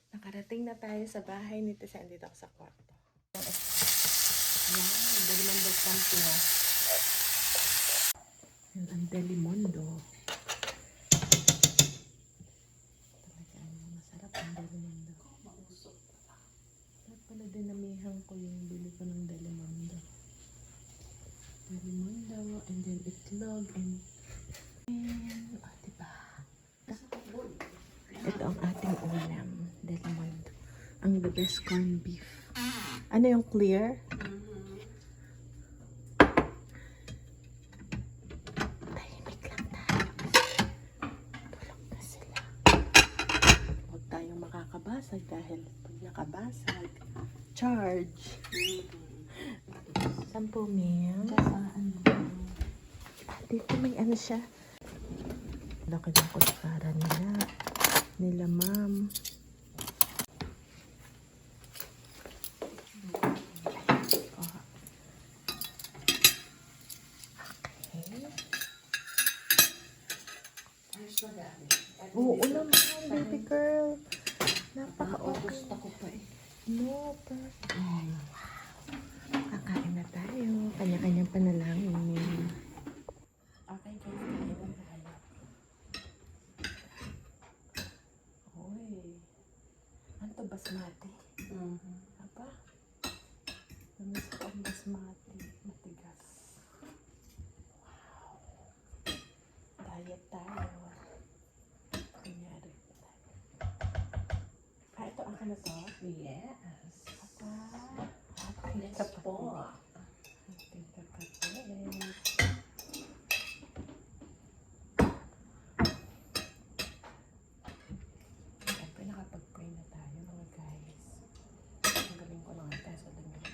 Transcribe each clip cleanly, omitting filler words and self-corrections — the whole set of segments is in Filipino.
Nakarating na tayo sa bahay ni Tessa. Dito ako sa kwarto. Yan, Delimondo Camping. Yan ang Delimondo. Talagang masarap ang Delimondo. Dapat pala dinamihan ko yung bili ko ng Delimondo. Delimondo, and then itlog, and diba? Ito ang ating ulam. Delimondo. Ang the best corned beef. Ano yung clear? Tahimik lang tayo. Tulog na sila. Huwag tayong makakabasag dahil pag nakabasag, charge. 10 mil. Dito may ano siya. Laki ng kutsara nila ma'am. Oo naman, baby girl. Napaka-okay. Gusto ko pa eh. No, perfect. Wow. Kakain na tayo. Kanya-kanyang panalangin. Okay, guys. Kain na tayo. Oy. Ano to, basmati? Apa? Namis ko ang basmati. Matigas. Wow. Diet tayo. Ito ang ano to? Yes. Let's po. Siyempre nakapag-pray na tayo mga guys. Ang galing ko lang tayo sa damit.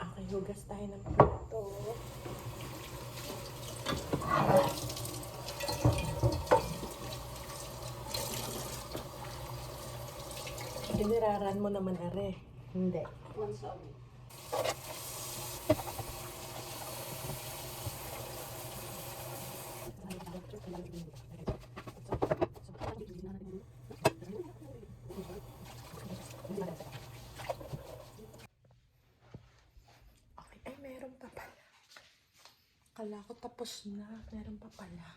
Okay, hugas tayo ng plato. Diniraran mo naman, are. Hindi. Once a week. Okay, ay meron pa pala. Akala ko tapos na. Meron pa pala.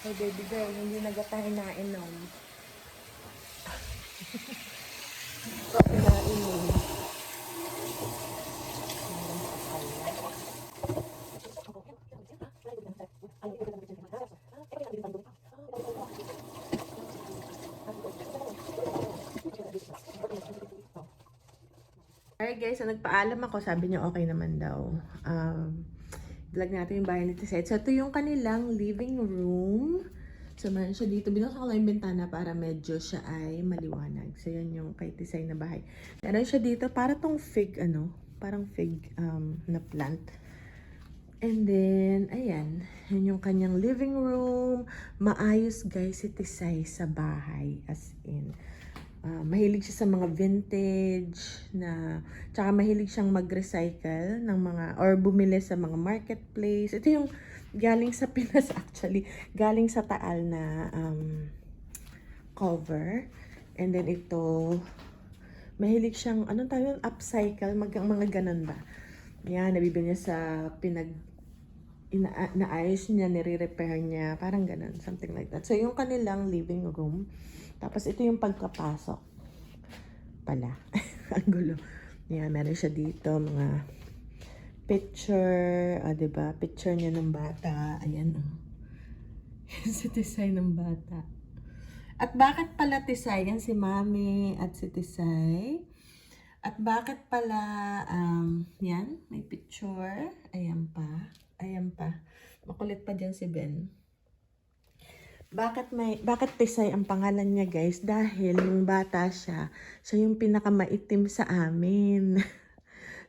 Hey baby girl, hindi nagatahin na inom. Pinainom. Alright guys, so nagpaalam ako, sabi niya okay naman daw. Vlog natin yung bahay ni Tisette. So ito yung kanilang living room. So meron siya dito. Binuksan ko lang yung bintana para medyo siya ay maliwanag. So yan yung kay Tisay na bahay. Meron siya dito para tong fig, parang fig na plant. And then, ayan. Yan yung kanyang living room. Maayos guys si Tisay sa bahay. As in. Mahilig siya sa mga vintage na, tsaka mahilig siyang mag-recycle ng mga, or bumili sa mga marketplace. Ito yung galing sa Pinas actually. Galing sa Taal na cover. And then ito, mahilig siyang, anong tawag yun? Upcycle, mga ganun ba? Yan, nabibili niya sa naayos niya, nire-repair niya, parang ganun, something like that. So, yung kanilang living room, Tapos ito yung pagkapasok pala. Ang gulo. Yan, meron siya dito, mga picture, diba? Picture niya ng bata. Ayan, oh. Yan si Tisay ng bata. At bakit pala Tisay? Yan si Mami at si Tisay. At bakit pala, yan, may picture. Ayan pa. Ayan pa. Makulit pa dyan si Ben. Bakit Tisay ang pangalan niya, guys? Dahil yung bata siya yung pinakamaitim sa amin.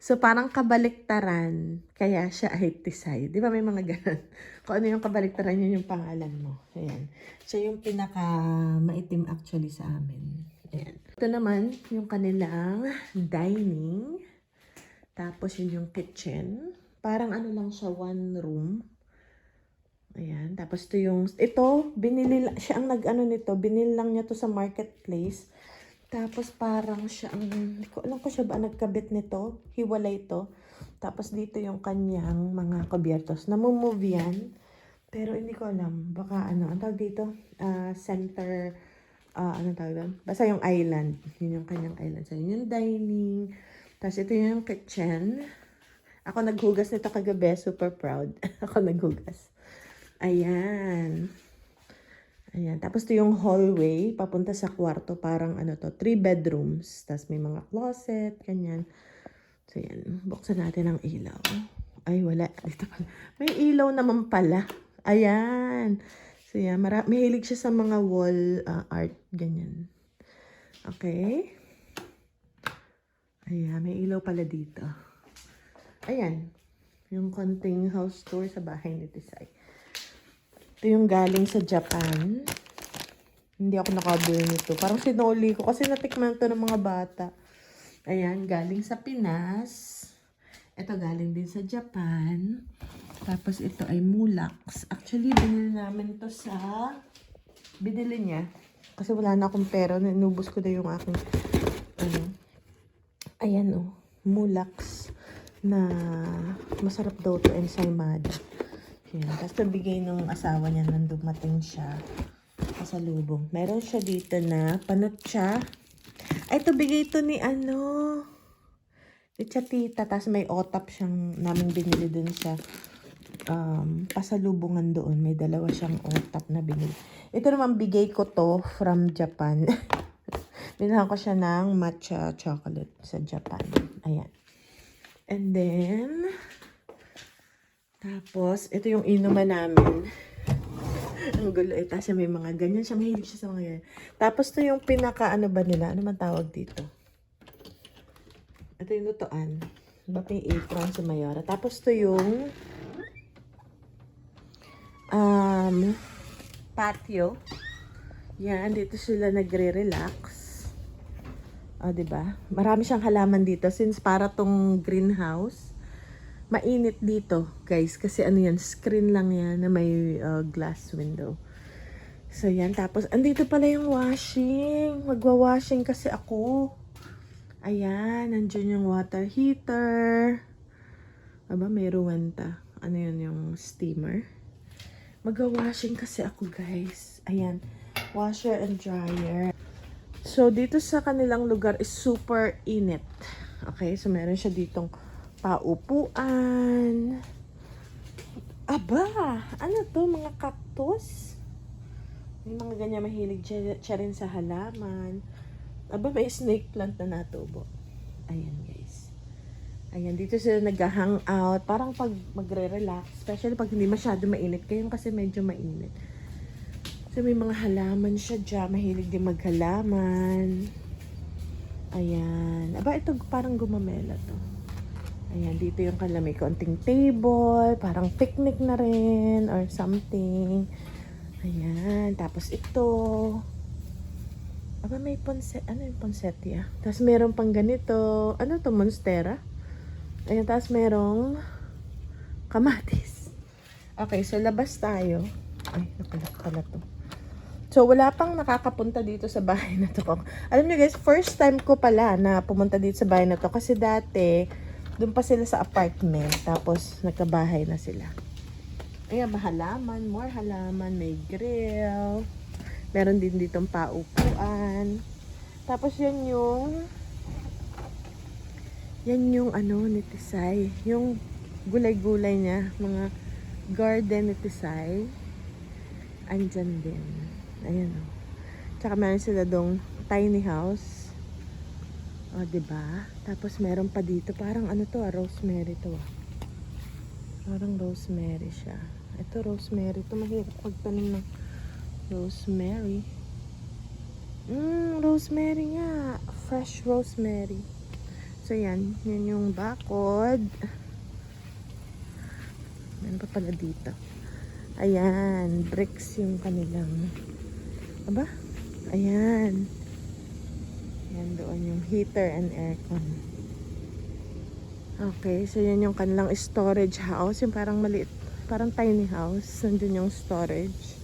So, parang kabaliktaran, kaya siya ay Tisay. Di ba may mga ganun? Kung ano yung kabaliktaran, yun yung pangalan mo. Ayan. Siya yung pinakamaitim actually sa amin. Ayan. Ito naman, yung kanilang dining. Tapos yun yung kitchen. Parang ano lang siya, one room. Ayan. Tapos ito, siya ang nag-ano nito, binili lang niya to sa marketplace. Tapos parang siya hindi ko alam kung siya ba nagkabit nito. Hiwalay ito. Tapos dito yung kanyang mga kubyertos. Namumove yan. Pero hindi ko alam. Baka ang tawag dito? Center, anong tawag doon? Basta yung island. Yun yung kanyang island. So yun yung dining. Tapos ito yung kitchen. Ako naghugas nito kagabi. Super proud. Ako naghugas. Ayan. Ayan. Tapos ito yung hallway, papunta sa kwarto. Parang 3 bedrooms. Tapos may mga closet, ganyan. So, yan. Buksan natin ang ilaw. Ay, wala. Dito pala. May ilaw naman pala. Ayan. So, yan. Mahilig siya sa mga wall art, ganyan. Okay. Ayan. May ilaw pala dito. Ayan. Yung konting house tour sa bahay ni Tisay. Ito yung galing sa Japan. Hindi ako nakabili nito. Parang sinoli ko kasi natikman to ng mga bata. Ayan, galing sa Pinas. Ito galing din sa Japan. Tapos ito ay Mulax. Actually, binili niya. Kasi wala na akong pera. Inubos ko na yung aking, ayan Mulax. Na masarap daw to ensaymada. Yan. Tapos nabigay nung asawa niya nang dumating siya sa lubong. Meron siya dito na panutsa. Ay, ito bigay ito ni tita. Tapos may otap siyang namin binili dun sa pasalubungan doon. May dalawa siyang otap na binili. Ito naman bigay ko to from Japan. Binahan ko siya ng matcha chocolate sa Japan. Ayan. And then tapos, ito yung inuman namin. Ang gulo. Tapos may mga ganyan siya. Mahilig siya sa mga ganyan. Tapos, ito yung ba nila? Ano man tawag dito? Ito yung lutuan. Diba pa yung apron sa Mayora? Tapos, ito yung patio. Yan. Dito sila nagre-relax. Diba? Marami siyang halaman dito. Since para tong greenhouse. Mainit dito, guys. Kasi yan, screen lang yan na may glass window. So, yan. Tapos, andito pala yung washing. Magwa-washing kasi ako. Ayan, nandiyan yung water heater. Aba, may ruwanta. Ano yun, yung steamer. Magwa-washing kasi ako, guys. Ayan, washer and dryer. So, dito sa kanilang lugar is super init. Okay, so meron siya ditong paupuan. Aba, ano to? Mga cactus? May mga ganyan mahilig siya rin sa halaman. Aba, may snake plant na natubo. Ayan, guys. Ayan, dito sila nag-hangout. Parang pag magre-relax. Especially pag hindi masyado mainit. Ngayon kasi medyo mainit. So, may mga halaman siya dyan. Mahilig din maghalaman. Ayan. Aba, ito parang gumamela to. Ayan, dito yung may konting table, parang picnic na rin, or something. Ayan, tapos ito. Aba, may ponset. Ano yung poinsettia? Tapos meron pang ganito. Ano to, monstera? Ayan, tapos merong kamatis. Okay, so labas tayo. Ay, nakalak pala to. So, wala pang nakakapunta dito sa bahay na to. Alam niyo guys, first time ko pala na pumunta dito sa bahay na to. Kasi dati, doon pa sila sa apartment. Tapos, nagkabahay na sila. Ayan, halaman, more halaman. May grill. Meron din ditong paupuan. Tapos yan yung ano ni Tisay. Yung gulay-gulay niya. Mga garden ni Tisay. Andyan din. Ayan o. Tsaka meron sila dong tiny house. O, diba? Tapos meron pa dito. Parang ano to rosemary to. Parang rosemary siya. Ito rosemary. Ito mahirap pagtanim ng rosemary. Rosemary nga. Fresh rosemary. So, yan. Yan yung bakod. Meron pa pala dito. Ayan. Bricks yung kanilang. Aba? Ayan. Ayan doon yung heater and aircon. Okay. So, yan yung kanilang storage house. Yung parang maliit. Parang tiny house. Nandun yung storage.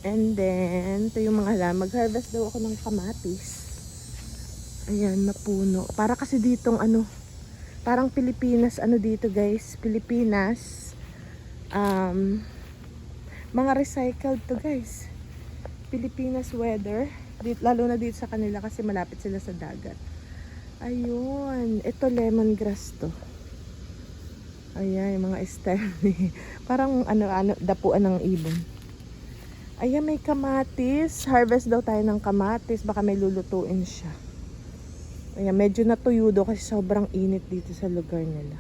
And then, ito yung mga halaman. Mag-harvest daw ako ng kamatis. Ayan, mapuno. Para kasi ditong ano, parang Pilipinas, ano dito guys, Pilipinas. Mga recycled to guys. Pilipinas weather. Dito, lalo na dito sa kanila kasi malapit sila sa dagat. Ayun. Ito lemongrass to. Ayan, yung mga esterne. Parang ano, dapuan ng ibon. Ayan, may kamatis. Harvest daw tayo ng kamatis. Baka may lulutuin siya. Ayan, medyo natuyo daw kasi sobrang init dito sa lugar nila.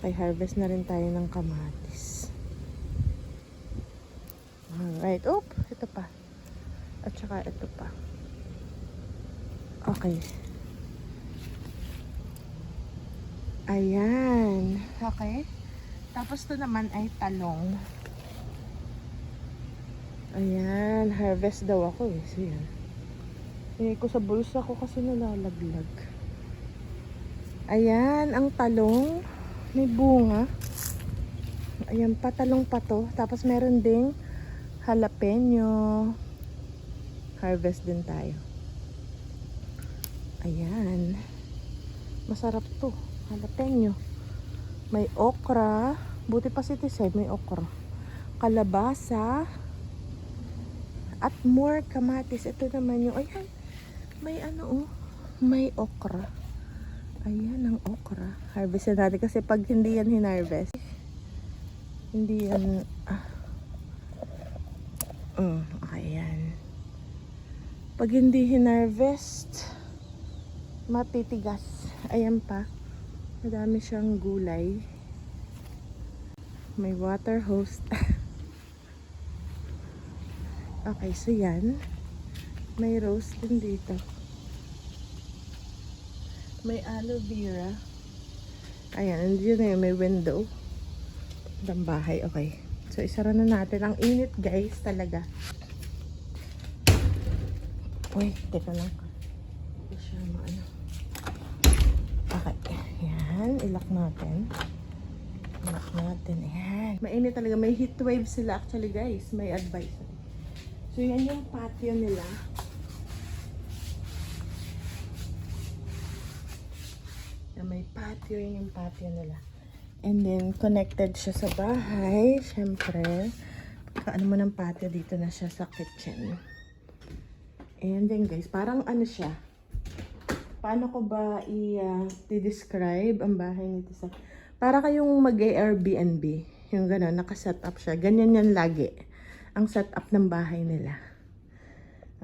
Kaya harvest na rin tayo ng kamatis. Alright. Oop, ito pa. At saka ito pa. Okay. Ayan. Okay. Tapos to naman ay talong. Ayan, harvest daw ako eh. So yan. Hingay ko sa bulsa ko kasi nalalaglag. Ayan, ang talong. May bunga. Ayan, patalong pa to. Tapos meron ding jalapeno. Harvest din tayo. Ayan. Masarap to. Jalapeno. May okra. Buti pa si Tisay, may okra. Kalabasa. At more kamatis. Ito naman yung, ayan, may ano oh, may okra. Ayan ang okra. Harvest na natin kasi pag hindi yan hinarvest, hindi yan, ayan. Pag hindi hinarvest, matitigas. Ayan pa. Madami siyang gulay. May water hose. Okay, so yan. May rose din dito. May aloe vera. Ayan, nandiyan na yun. May window. Ng bahay. Okay. So, isara na natin. Ang init, guys, talaga. Uy, teka lang. Ito siya, maano. Okay. Ayan, ilock natin. Ilock natin. Ayan. Mainit talaga. May heat wave sila actually, guys. May advice. So, yan yung patio nila. Yan, may patio. Yan yung patio nila. And then, connected siya sa bahay. Siyempre, pagkaano mo ng patio, dito na siya sa kitchen. And then, guys, parang ano siya. Paano ko ba i-describe ang bahay nito sa... Para kayong mag-Airbnb. Yung gano'n, nakaset up siya. Ganyan yan lagi. Ang setup ng bahay nila.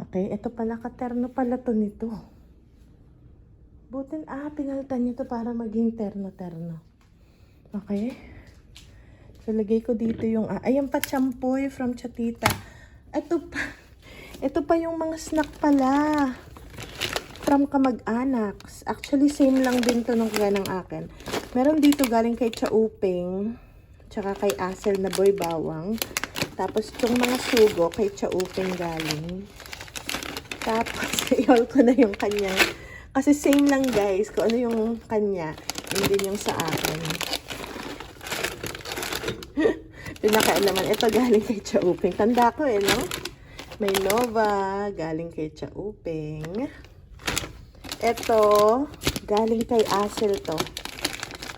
Okay, ito pala, katerno pala to nito. Butin, pinalitan niya to para maging terno-terno. Okay. So, lagay ko dito yung, ayan pa, champoy from Chatita. Ito pa yung mga snack pala. From kamag-anaks. Actually, same lang din to nung kaya ng akin. Meron dito galing kay Chauping. Tsaka kay Asel na boy bawang. Tapos, itong mga sugo, kay Chauping galing. Tapos, i-haul ko na yung kanyang. Kasi same lang, guys. Kung ano yung kanya, yun din yung sa akin. Pinakaalaman. Ito galing kay Chauping. Tanda ko no? May Nova, galing kay Chauping. Ito, galing kay Asel to.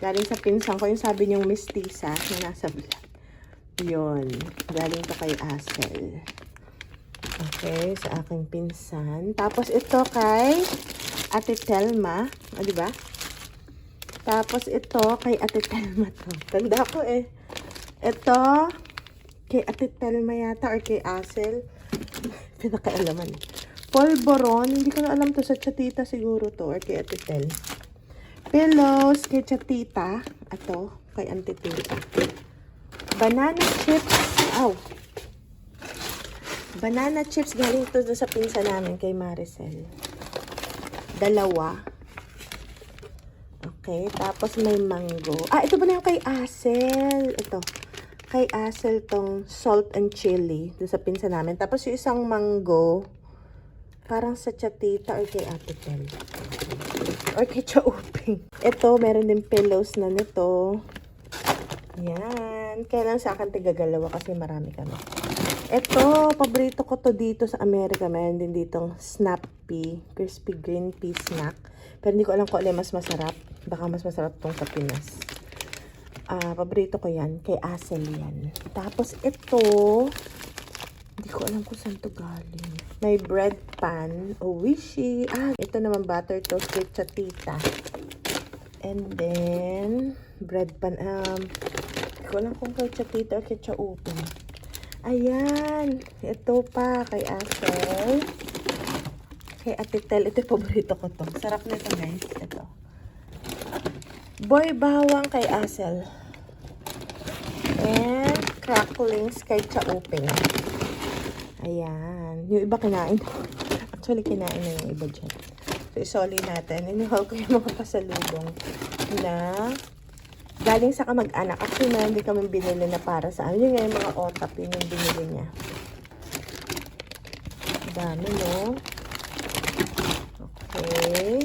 Galing sa pinsan ko. Yung sabi niyong mestiza na nasa vlog. Yun. Galing to kay Asel. Okay, sa aking pinsan. Tapos ito kay Ate Telma. O, diba? Tapos ito kay Ate Telma to. Tanda ko eh. Ito kay Ate Telma yata or kay Asel. Pinakaalaman. Polvoron. Hindi ko na alam to. Sa Chatita siguro to or kay Ate Tel. Pillows kay Chatita. Ito kay Auntie Tita. Banana chips. Ow. Banana chips galing to sa pinsa namin kay Maricel. Dalawa. Okay, tapos may mango. Ah, ito ba na yung kay Asel? Ito. Kay Asel tong salt and chili doon sa pinsa namin. Tapos yung isang mango, parang sa Chatita or kay Ate Tel. Or kay Chauping. Ito, meron din pillows na nito. Yan. Kailan sa akin tigagalawa kasi marami kami. Ito, paborito ko to dito sa Amerika. Meron din ditong Snappy, crispy green pea snack. Pero hindi ko alam kung alin mas masarap. Baka mas masarap tong sa Pinas. Paborito ko yan. Kay Asel yan. Tapos ito, hindi ko alam kung saan to galing. May bread pan. Oishi. Ito naman butter toast kay Chatita. And then, bread pan. Hindi ko alam kung kay Chatita or kay Chaupin. Ayan. Ito pa kay Asel. Kay Ate Tel. Ito yung paborito ko to. Sarap nito guys. Ito. Boy bawang kay Asel. And cracklings kay Chauping. Ayan. Yung iba kinain. Actually, kinain na yung iba dyan. So, isoli natin. Inuhal ko yung mga pasalubong na galing sa kamag-anak. Actually, meron din kami binili na para sa amin. Yung nga yung mga otap, yun yung binili niya. Dami, no? Okay.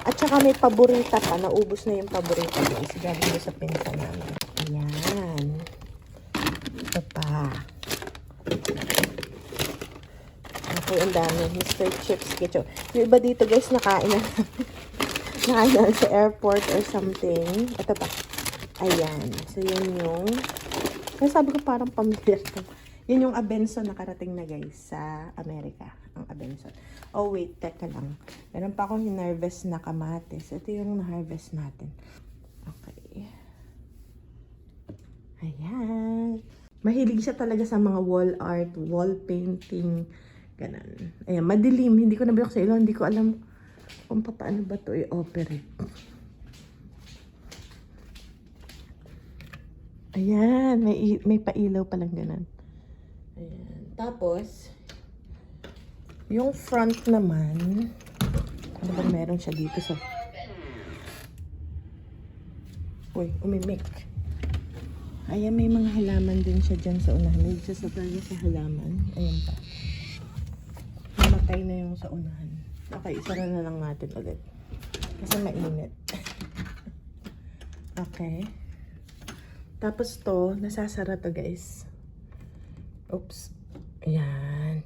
At saka may paborita pa. Naubos na yung paborita guys. Galing doon sa pinsan namin. Ayan. Ito pa. Okay, ang dami. Mr. Chips Ketchup. Yung iba dito guys, nakain na. Nakain sa airport or something. Ito pa. Ayan. So, yun yung... Kaya sabi ko parang pamilya to. Yun yung Abenson na karating na guys sa Amerika. Ang Abenson. Oh, wait. Teka lang. Meron pa akong hinarvest na kamatis. Ito yung na-harvest natin. Okay. Ayan. Mahilig siya talaga sa mga wall art, wall painting. Ganun. Ayan. Madilim. Hindi ko nabiyok sa ilo. Hindi ko alam kung paano ba ito i-operate. Ayan. May pailaw palang ganun. Ayan. Tapos, yung front naman, ano ba meron siya dito sa... Uy, umimik. Ayan, may mga halaman din siya dyan sa unahan. May siya sa talaga sa halaman. Ayan pa. Namatay na yung sa unahan. Okay, isara na lang natin ulit. Kasi mainit. Okay. Tapos to, nasasara to guys. Oops. Ayan.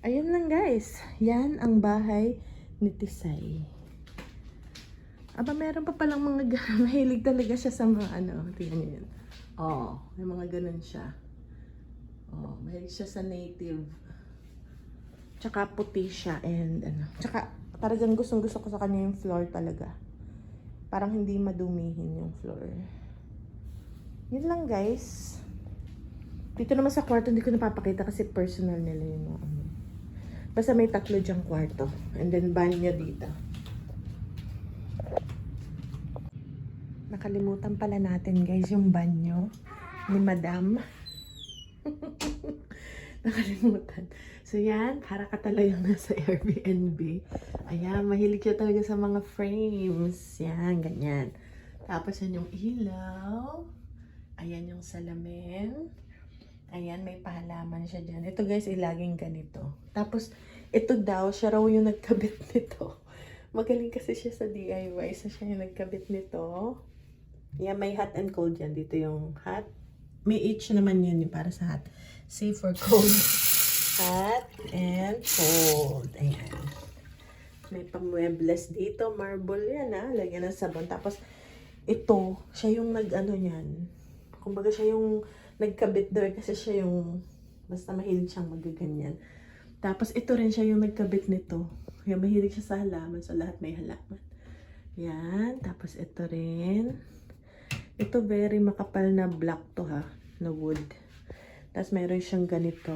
Ayun lang guys. Yan ang bahay ni Tisay. Aba, meron pa palang mga mahilig talaga siya sa mga ano. Tingnan niyo yun. Oh, may mga ganun siya. Oh, mahilig siya sa native. Tsaka puti siya and ano. Tsaka talagang gustong gusto ko sa kanya yung floor talaga. Parang hindi madumihin yung floor. Yun lang guys. Dito naman sa kwarto hindi ko napapakita kasi personal nila yung mga ano. Basta may 3 dyang kwarto. And then banyo dito. Nakalimutan pala natin guys yung banyo ni Madam. Nakalimutan. So yan, para ka talagang nasa Airbnb. Ayan, mahilig siya talaga sa mga frames. Yan, ganyan. Tapos yan yung ilaw. Ayan yung salamin. Ayan, may pahalaman siya dyan. Ito guys, laging ganito. Tapos, ito daw, siya raw yung nagkabit nito. Magaling kasi siya sa DIY. So, siya yung nagkabit nito. Yan, may hot and cold yan. Dito yung hot. May H naman yun yung para sa hot. C for cold. Hot and cold. Ayan. May pamuebles dito. Marble yan ha. Lagyan ng sabon. Tapos, ito, siya yung nag-ano yan. Kumbaga siya yung nagkabit daw kasi siya yung Basta mahilig siyang magaganyan. Tapos ito rin siya yung nagkabit nito. Kaya mahilig siya sa halaman. So lahat may halaman. Yan. Tapos ito rin. Ito very makapal na black to ha. Na wood. Tapos meron siyang ganito.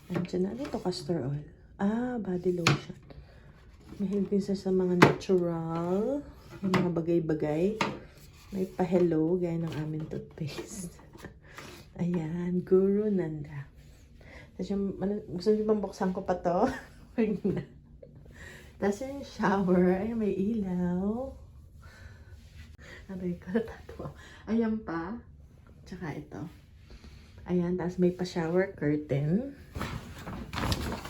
Andiyan na. Ano ito? Castor oil. Ah, body lotion. Mahilig din siya sa mga natural. Yung mga bagay-bagay. May pa-hello. Gaya ng aming toothpaste. Ayan. Guru Nanda. Tapos yung, gusto niyo bang buksan ko pa to? Huwag na. Tapos yung shower. Ayan, may ilaw. Aray ko, natatawa. Ayan pa. Tsaka ito. Ayan, tapos may pa-shower curtain.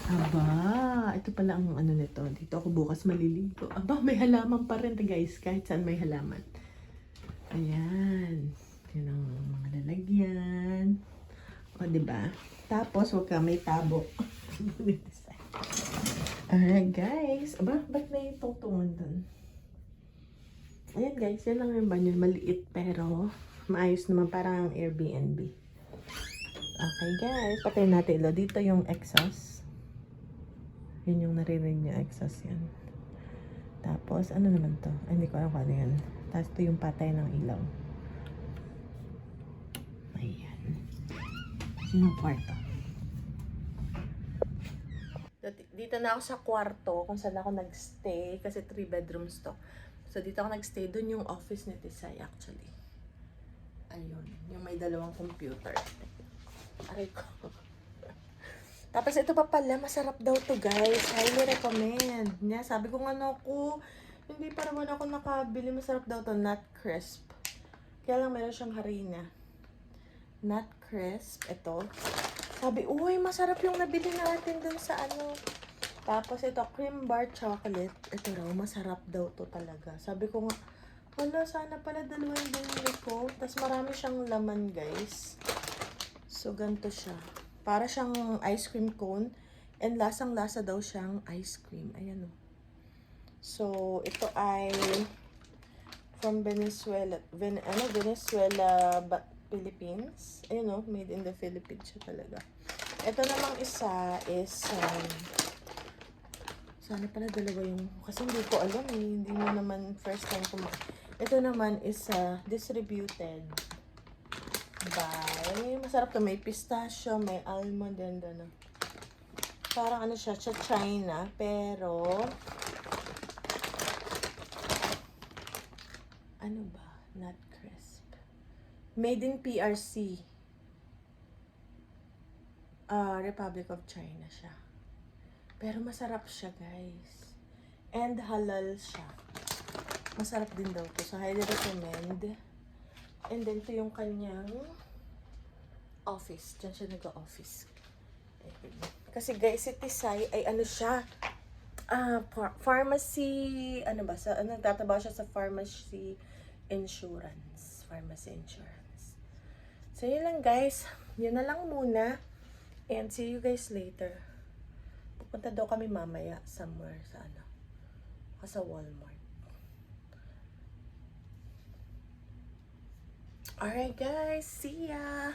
Aba, ito pala ang ano nito. Dito ako bukas maliligo. Aba, may halaman pa rin guys. Kahit saan may halaman. Ayan. Yan ang mga lalagyan. O, diba? Tapos, wag ka may tabo. Alright, guys. Aba, ba't may tungtungan dun? Ayan, guys. Yan lang yung banyo. Maliit, pero maayos naman. Parang Airbnb. Okay, guys. Patayin natin ilo. Dito yung exhaust. Yun yung naririnig niya. Exhaust yan. Tapos, ano naman to? Ay, hindi ko alam kung ano yan. Tapos, ito yung patay ng ilaw. Ayan. Yun yung kwarto. Dito na ako sa kwarto kung saan ako nagstay. Kasi 3 bedrooms to. So, dito ako nagstay. Doon yung office ni Tisay actually. Ayun. Yung may 2 computer. Aray ko. Tapos ito pa pala, masarap daw to guys. Highly recommend. Niya, sabi ko nga ako, hindi pa naman ako nakabili. Masarap daw to, nut crisp. Kaya lang meron siyang harina. Nut crisp, ito. Sabi, uy, masarap yung nabili natin dun sa ano. Tapos ito, cream bar chocolate. Ito raw, masarap daw to talaga. Sabi ko nga, wala, sana pala 2 yung binili ko. Tapos marami siyang laman guys. So, ganito siya. Para siyang ice cream cone. And lasang-lasa daw siyang ice cream. Ayan o. So, ito ay from Venezuela. Venezuela, Philippines. Ayan o, made in the Philippines siya talaga. Ito namang isa is, sana pala 2 yung, kasi hindi ko alam eh. Hindi mo naman first time kumain. Ito naman is distributed by, masarap to, may pistachio, may almond, and ano. Parang ano siya, China, pero, ano ba, nut crisp. Made in PRC. Republic of China siya. Pero masarap siya, guys. And halal siya. Masarap din daw to. So, highly recommend. And then, ito yung kanyang office. Diyan siya nag-office. Kasi, guys, si Tisay ay ano siya, pharmacy, ano ba? Nagtatrabaho siya sa pharmacy insurance. Pharmacy insurance. So, yun lang, guys. Yun na lang muna. And see you guys later. Pupunta daw kami mamaya somewhere sa ano. Sa Walmart. Alright guys, see ya!